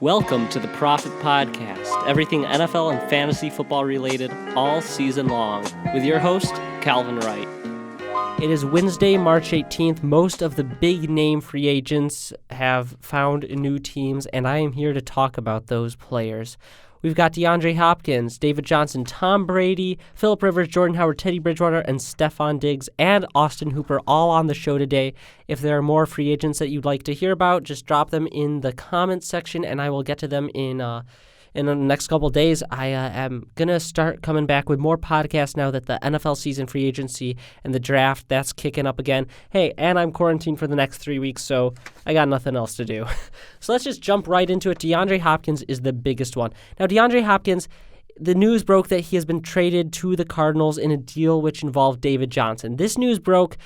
Welcome to the Profit Podcast, everything NFL and fantasy football related all season long, with your host, Calvin Wright. It is Wednesday, March 18th. Most of the big-name free agents have found new teams, and I am here to talk about those players. We've got DeAndre Hopkins, David Johnson, Tom Brady, Phillip Rivers, Jordan Howard, Teddy Bridgewater, and Stephon Diggs, and Austin Hooper all on the show today. If there are more free agents that you'd like to hear about, just drop them in the comments section, and I will get to them in the next couple of days. I am going to start coming back with more podcasts now that the NFL season free agency and the draft, that's kicking up again. Hey, and I'm quarantined for the next 3 weeks, so I got nothing else to do. So let's just jump right into it. DeAndre Hopkins is the biggest one. Now, DeAndre Hopkins, the news broke that he has been traded to the Cardinals in a deal which involved David Johnson. This news broke,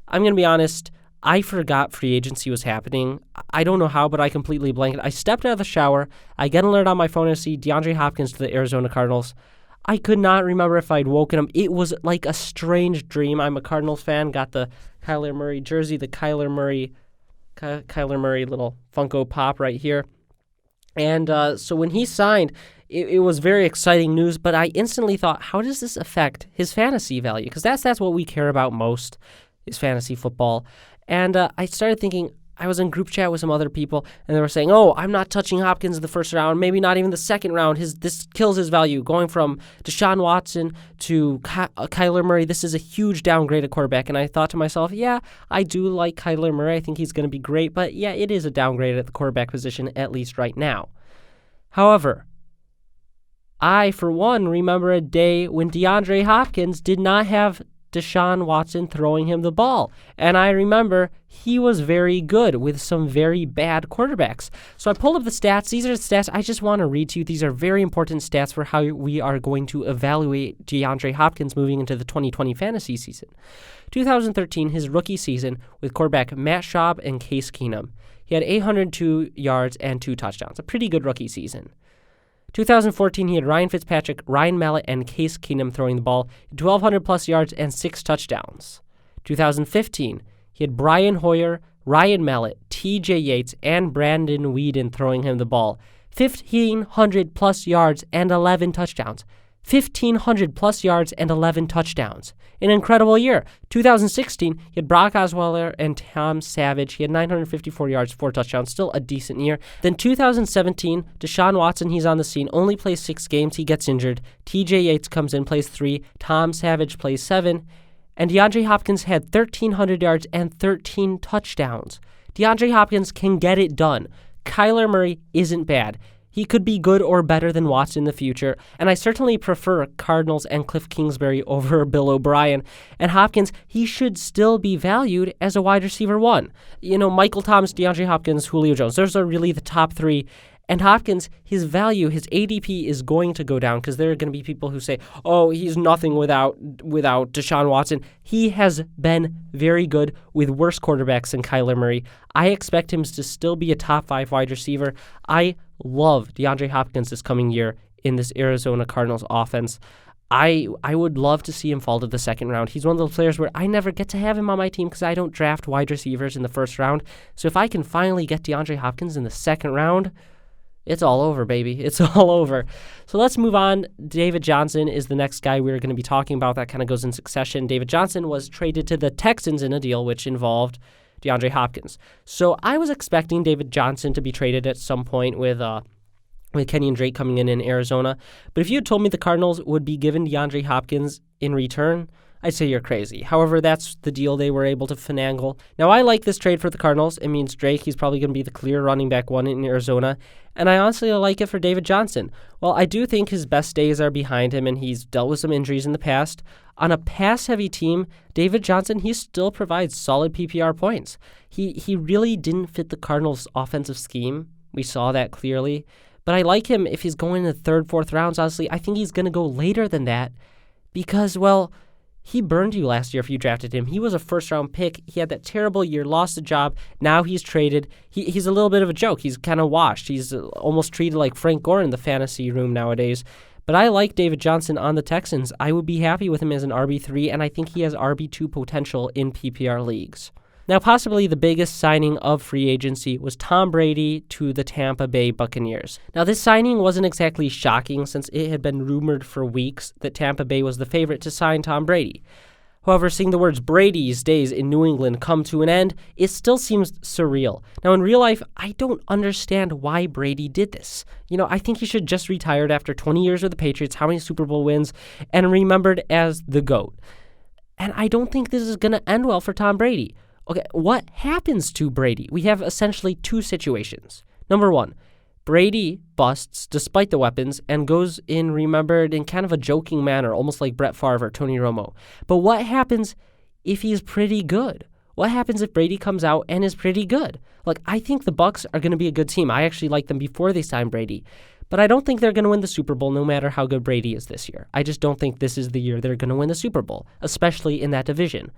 I'm going to be honest, I forgot free agency was happening. I don't know how, but I completely blanked. I stepped out of the shower. I get an alert on my phone and see DeAndre Hopkins to the Arizona Cardinals. I could not remember if I'd woken him. It was like a strange dream. I'm a Cardinals fan. Got the Kyler Murray jersey, the Kyler Murray little Funko Pop right here. And so when he signed, it was very exciting news, but I instantly thought, how does this affect his fantasy value? Because that's what we care about most, is fantasy football. And I started thinking, I was in group chat with some other people, and they were saying, oh, I'm not touching Hopkins in the first round, maybe not even the second round. This kills his value. Going from Deshaun Watson to Kyler Murray, this is a huge downgrade at quarterback. And I thought to myself, yeah, I do like Kyler Murray. I think he's going to be great. But yeah, it is a downgrade at the quarterback position, at least right now. However, I, for one, remember a day when DeAndre Hopkins did not have Deshaun Watson throwing him the ball. And I remember he was very good with some very bad quarterbacks. So I pulled up the stats. These are the stats I just want to read to you. These are very important stats for how we are going to evaluate DeAndre Hopkins moving into the 2020 fantasy season. 2013, his rookie season with quarterback Matt Schaub and Case Keenum. He had 802 yards and 2 touchdowns. A pretty good rookie season. 2014, he had Ryan Fitzpatrick, Ryan Mallett, and Case Keenum throwing the ball, 1,200-plus yards and 6 touchdowns. 2015, he had Brian Hoyer, Ryan Mallett, T.J. Yates, and Brandon Weeden throwing him the ball, 1,500-plus yards and 11 touchdowns. 1,500-plus yards and 11 touchdowns. An incredible year. 2016, he had Brock Osweiler and Tom Savage. He had 954 yards, 4 touchdowns. Still a decent year. Then 2017, Deshaun Watson, he's on the scene. Only plays 6 games. He gets injured. T.J. Yates comes in, plays 3. Tom Savage plays 7. And DeAndre Hopkins had 1,300 yards and 13 touchdowns. DeAndre Hopkins can get it done. Kyler Murray isn't bad. He could be good or better than Watson in the future, and I certainly prefer Cardinals and Cliff Kingsbury over Bill O'Brien. And Hopkins, he should still be valued as a wide receiver 1. You know, Michael Thomas, DeAndre Hopkins, Julio Jones, those are really the top 3. And Hopkins, his value, his ADP is going to go down because there are going to be people who say, oh, he's nothing without Deshaun Watson. He has been very good with worse quarterbacks than Kyler Murray. I expect him to still be a top 5 wide receiver. I love DeAndre Hopkins this coming year in this Arizona Cardinals offense. I would love to see him fall to the second round. He's one of those players where I never get to have him on my team because I don't draft wide receivers in the first round. So if I can finally get DeAndre Hopkins in the second round, it's all over, baby. It's all over. So let's move on. David Johnson is the next guy we're going to be talking about. That kind of goes in succession. David Johnson was traded to the Texans in a deal which involved DeAndre Hopkins. So I was expecting David Johnson to be traded at some point with Kenny and Drake coming in Arizona. But if you had told me the Cardinals would be given DeAndre Hopkins in return, I'd say you're crazy. However, that's the deal they were able to finagle. Now, I like this trade for the Cardinals. It means Drake, he's probably going to be the clear running back 1 in Arizona. And I honestly like it for David Johnson. Well, I do think his best days are behind him, and he's dealt with some injuries in the past. On a pass-heavy team, David Johnson, he still provides solid PPR points. He really didn't fit the Cardinals' offensive scheme. We saw that clearly. But I like him if he's going in the 3rd, 4th rounds. Honestly, I think he's going to go later than that because, well, he burned you last year if you drafted him. He was a first-round pick. He had that terrible year, lost the job. Now he's traded. He's a little bit of a joke. He's kind of washed. He's almost treated like Frank Gore in the fantasy room nowadays. But I like David Johnson on the Texans. I would be happy with him as an RB3, and I think he has RB2 potential in PPR leagues. Now, possibly the biggest signing of free agency was Tom Brady to the Tampa Bay Buccaneers. Now, this signing wasn't exactly shocking since it had been rumored for weeks that Tampa Bay was the favorite to sign Tom Brady. However, seeing the words Brady's days in New England come to an end, it still seems surreal. Now, in real life, I don't understand why Brady did this. I think he should just retired after 20 years with the Patriots, how many Super Bowl wins, and remembered as the GOAT. And I don't think this is going to end well for Tom Brady. Okay, what happens to Brady? We have essentially two situations. Number one, Brady busts despite the weapons and goes in remembered in kind of a joking manner, almost like Brett Favre or Tony Romo. But what happens if he's pretty good? What happens if Brady comes out and is pretty good? Look, I think the Bucs are going to be a good team. I actually liked them before they signed Brady. But I don't think they're going to win the Super Bowl no matter how good Brady is this year. I just don't think this is the year they're going to win the Super Bowl, especially in that division.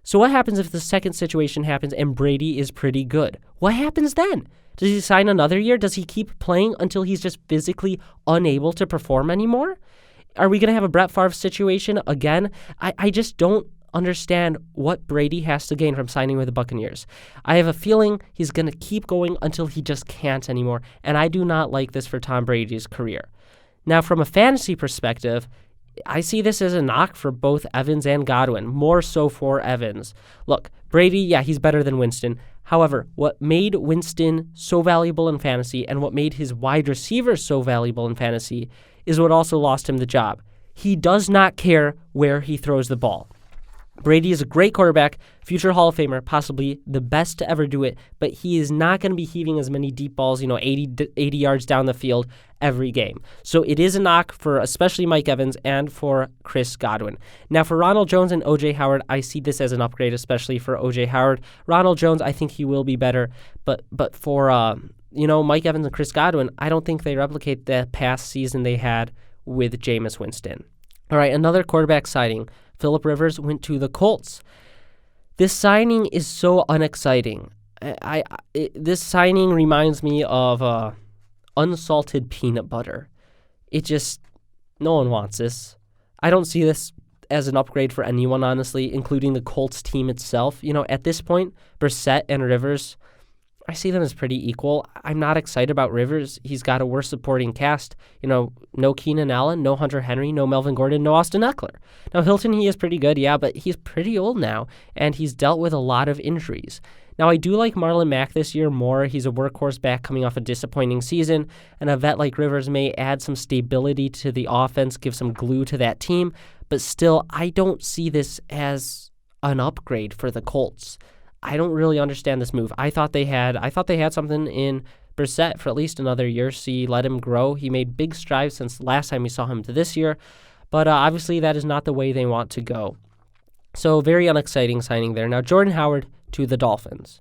So what happens if the second situation happens and Brady is pretty good? What happens then? Does he sign another year? Does he keep playing until he's just physically unable to perform anymore? Are we going to have a Brett Favre situation again? I just don't understand what Brady has to gain from signing with the Buccaneers. I have a feeling he's going to keep going until he just can't anymore, and I do not like this for Tom Brady's career. Now, from a fantasy perspective, I see this as a knock for both Evans and Godwin, more so for Evans. Look, Brady, yeah, he's better than Winston. However, what made Winston so valuable in fantasy and what made his wide receivers so valuable in fantasy is what also lost him the job. He does not care where he throws the ball. Brady is a great quarterback, future Hall of Famer, possibly the best to ever do it, but he is not going to be heaving as many deep balls, 80 yards down the field every game. So it is a knock for especially Mike Evans and for Chris Godwin. Now for Ronald Jones and O.J. Howard, I see this as an upgrade, especially for O.J. Howard. Ronald Jones, I think he will be better, but for Mike Evans and Chris Godwin, I don't think they replicate the past season they had with Jameis Winston. All right, another quarterback signing. Phillip Rivers went to the Colts. This signing is so unexciting. This signing reminds me of unsalted peanut butter. No one wants this. I don't see this as an upgrade for anyone, honestly, including the Colts team itself. At this point, Brissett and Rivers, I see them as pretty equal. I'm not excited about Rivers. He's got a worse supporting cast. No Keenan Allen, no Hunter Henry, no Melvin Gordon, no Austin Eckler. Now, Hilton, he is pretty good, yeah, but he's pretty old now, and he's dealt with a lot of injuries. Now, I do like Marlon Mack this year more. He's a workhorse back coming off a disappointing season, and a vet like Rivers may add some stability to the offense, give some glue to that team, but still, I don't see this as an upgrade for the Colts. I don't really understand this move. I thought they had something in Brissett for at least another year. See, let him grow. He made big strides since last time we saw him to this year, but obviously that is not the way they want to go. So very unexciting signing there. Now Jordan Howard to the Dolphins.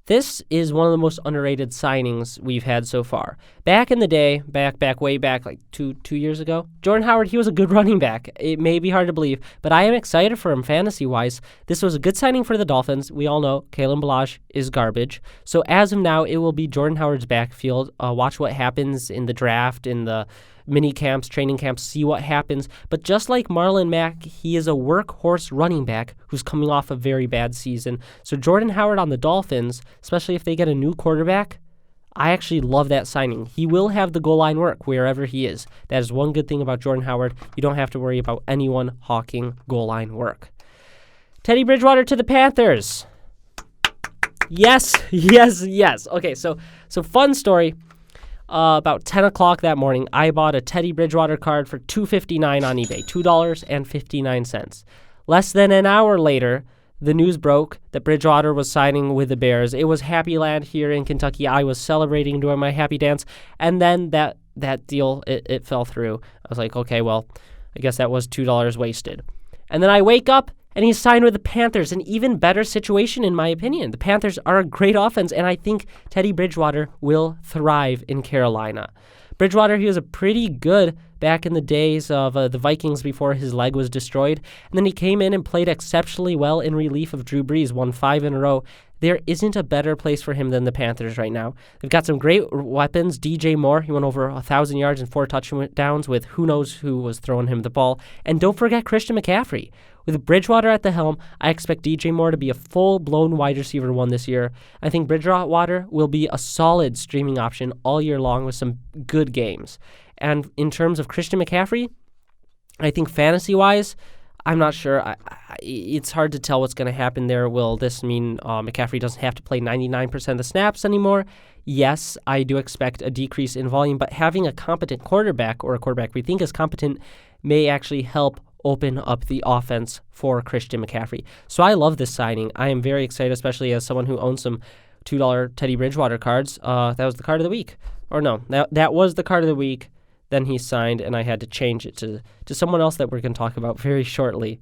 This is one of the most underrated signings we've had so far. Back in the day, way back, like two years ago, Jordan Howard, he was a good running back. It may be hard to believe, but I am excited for him fantasy-wise. This was a good signing for the Dolphins. We all know Kalen Ballage is garbage. So as of now, it will be Jordan Howard's backfield. Watch what happens in the draft, in the mini camps, training camps, see what happens. But just like Marlon Mack, he is a workhorse running back who's coming off a very bad season. So Jordan Howard on the Dolphins, especially if they get a new quarterback, I actually love that signing. He will have the goal line work wherever he is. That is one good thing about Jordan Howard. You don't have to worry about anyone hawking goal line work. Teddy Bridgewater to the Panthers. Yes. Okay, so fun story. About 10 o'clock that morning, I bought a Teddy Bridgewater card for $2.59 on eBay, $2.59. Less than an hour later, the news broke that Bridgewater was signing with the Bears. It was Happy Land here in Kentucky. I was celebrating, doing my happy dance, and then that deal, it fell through. I was like, okay, well, I guess that was $2 wasted. And then I wake up, and he's signed with the Panthers, an even better situation in my opinion. The Panthers are a great offense, and I think Teddy Bridgewater will thrive in Carolina. Bridgewater, he was a pretty good back in the days of the Vikings before his leg was destroyed, and then he came in and played exceptionally well in relief of Drew Brees, won 5 in a row. There isn't a better place for him than the Panthers right now. They've got some great weapons. DJ Moore, he went over 1,000 yards and 4 touchdowns with who knows who was throwing him the ball. And don't forget Christian McCaffrey. With Bridgewater at the helm, I expect DJ Moore to be a full-blown wide receiver one this year. I think Bridgewater will be a solid streaming option all year long with some good games. And in terms of Christian McCaffrey, I think fantasy-wise, I'm not sure. It's hard to tell what's going to happen there. Will this mean McCaffrey doesn't have to play 99% of the snaps anymore? Yes, I do expect a decrease in volume, but having a competent quarterback or a quarterback we think is competent may actually help open up the offense for Christian McCaffrey. So I love this signing. I am very excited, especially as someone who owns some $2 Teddy Bridgewater cards. That was the card of the week. Or no, that was the card of the week. Then he signed, and I had to change it to someone else that we're going to talk about very shortly.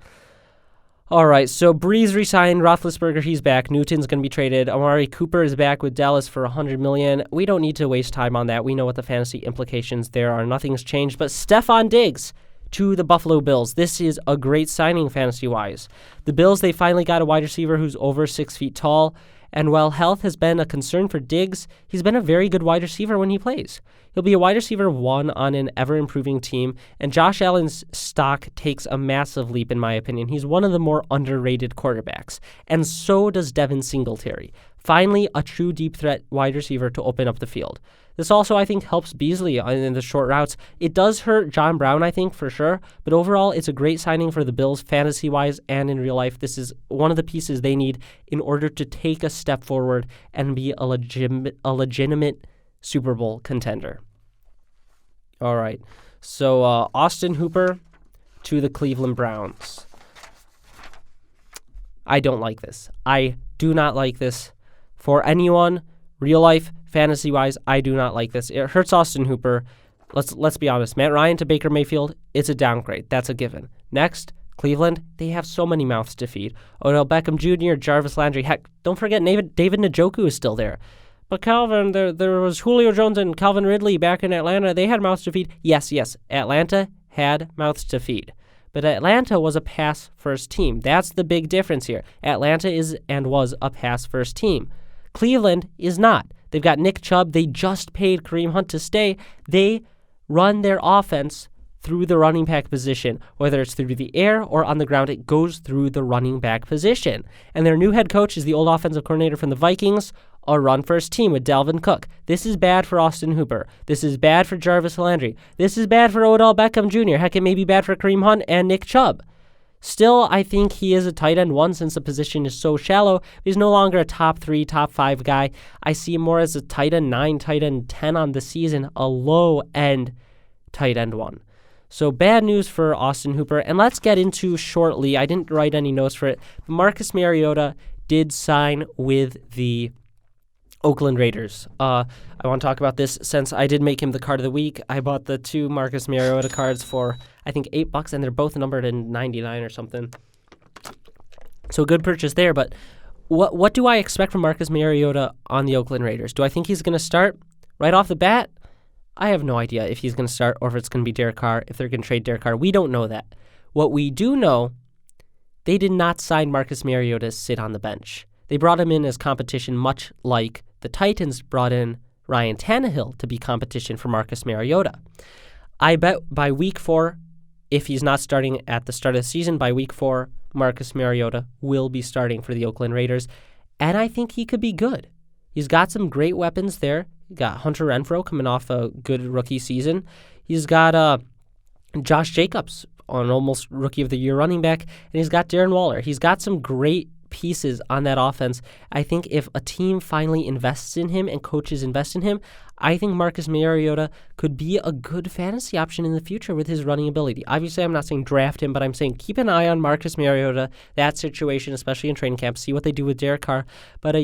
All right, so Breeze re-signed. Roethlisberger, he's back. Newton's going to be traded. Amari Cooper is back with Dallas for $100 million. We don't need to waste time on that. We know what the fantasy implications there are. Nothing's changed. But Stephon Diggs to the Buffalo Bills. This is a great signing fantasy-wise. The Bills, they finally got a wide receiver who's over 6 feet tall. And while health has been a concern for Diggs, he's been a very good wide receiver when he plays. He'll be a wide receiver one on an ever-improving team, and Josh Allen's stock takes a massive leap, in my opinion. He's one of the more underrated quarterbacks, and so does Devin Singletary. Finally, a true deep threat wide receiver to open up the field. This also, I think, helps Beasley in the short routes. It does hurt John Brown, I think, for sure, but overall, it's a great signing for the Bills, fantasy-wise and in real life. This is one of the pieces they need in order to take a step forward and be a legitimate Super Bowl contender. All right, so Austin Hooper to the Cleveland Browns. I don't like this. I do not like this for anyone. Real life, fantasy-wise, I do not like this. It hurts Austin Hooper. Let's be honest. Matt Ryan to Baker Mayfield, it's a downgrade. That's a given. Next, Cleveland, they have so many mouths to feed. Odell Beckham Jr., Jarvis Landry. Heck, don't forget David Njoku is still there. But Calvin, there was Julio Jones and Calvin Ridley back in Atlanta. They had mouths to feed. Yes, Atlanta had mouths to feed. But Atlanta was a pass-first team. That's the big difference here. Atlanta is and was a pass-first team. Cleveland is not. They've got Nick Chubb. They just paid Kareem Hunt to stay. They run their offense through the running back position. Whether it's through the air or on the ground, it goes through the running back position. And their new head coach is the old offensive coordinator from the Vikings, a run-first team with Dalvin Cook. This is bad for Austin Hooper. This is bad for Jarvis Landry. This is bad for Odell Beckham Jr. Heck, it may be bad for Kareem Hunt and Nick Chubb. Still, I think he is a tight end one since the position is so shallow. He's no longer a top 3, top 5 guy. I see him more as a tight end 9, tight end 10 on the season, a low-end tight end 1. So bad news for Austin Hooper. And let's get into shortly, I didn't write any notes for it, but Marcus Mariota did sign with the Oakland Raiders. I want to talk about this since I did make him the card of the week. I bought the 2 Marcus Mariota cards for, I think, $8, and they're both numbered in 99 or something. So a good purchase there, but what do I expect from Marcus Mariota on the Oakland Raiders? Do I think he's going to start right off the bat? I have no idea if he's going to start or if it's going to be Derek Carr, if they're going to trade Derek Carr. We don't know that. What we do know, they did not sign Marcus Mariota to sit on the bench. They brought him in as competition, much like the Titans brought in Ryan Tannehill to be competition for Marcus Mariota. I bet by week 4, if he's not starting at the start of the season, by week 4, Marcus Mariota will be starting for the Oakland Raiders, and I think he could be good. He's got some great weapons there. He got Hunter Renfrow coming off a good rookie season. He's got Josh Jacobs, an almost rookie of the year running back, and he's got Darren Waller. He's got some great pieces on that offense. I think if a team finally invests in him and coaches invest in him, I think Marcus Mariota could be a good fantasy option in the future with his running ability. Obviously, I'm not saying draft him, but I'm saying keep an eye on Marcus Mariota, that situation, especially in training camp, see what they do with Derek Carr. But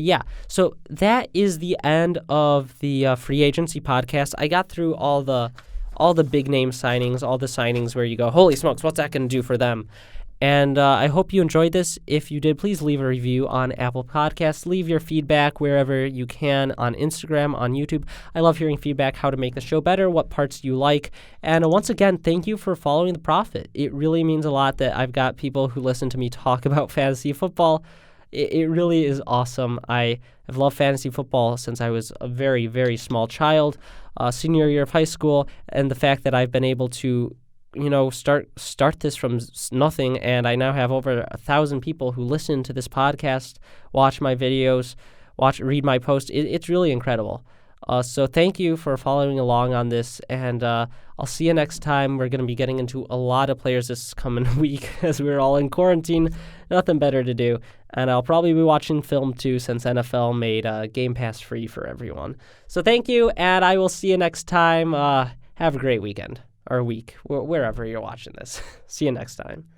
so that is the end of the free agency podcast. I got through all the big name signings, all the signings where you go, holy smokes, what's that going to do for them? And I hope you enjoyed this. If you did, please leave a review on Apple Podcasts. Leave your feedback wherever you can on Instagram, on YouTube. I love hearing feedback, how to make the show better, what parts you like. And once again, thank you for following the Prophet. It really means a lot that I've got people who listen to me talk about fantasy football. It really is awesome. I've loved fantasy football since I was a very, very small child, senior year of high school, and the fact that I've been able to start this from nothing, and I now have over 1,000 people who listen to this podcast, watch my videos, read my posts. It's really incredible. So thank you for following along on this, and I'll see you next time. We're going to be getting into a lot of players this coming week as we're all in quarantine. Nothing better to do. And I'll probably be watching film too, since NFL made Game Pass free for everyone. So thank you, and I will see you next time. Have a great weekend or week, wherever you're watching this. See you next time.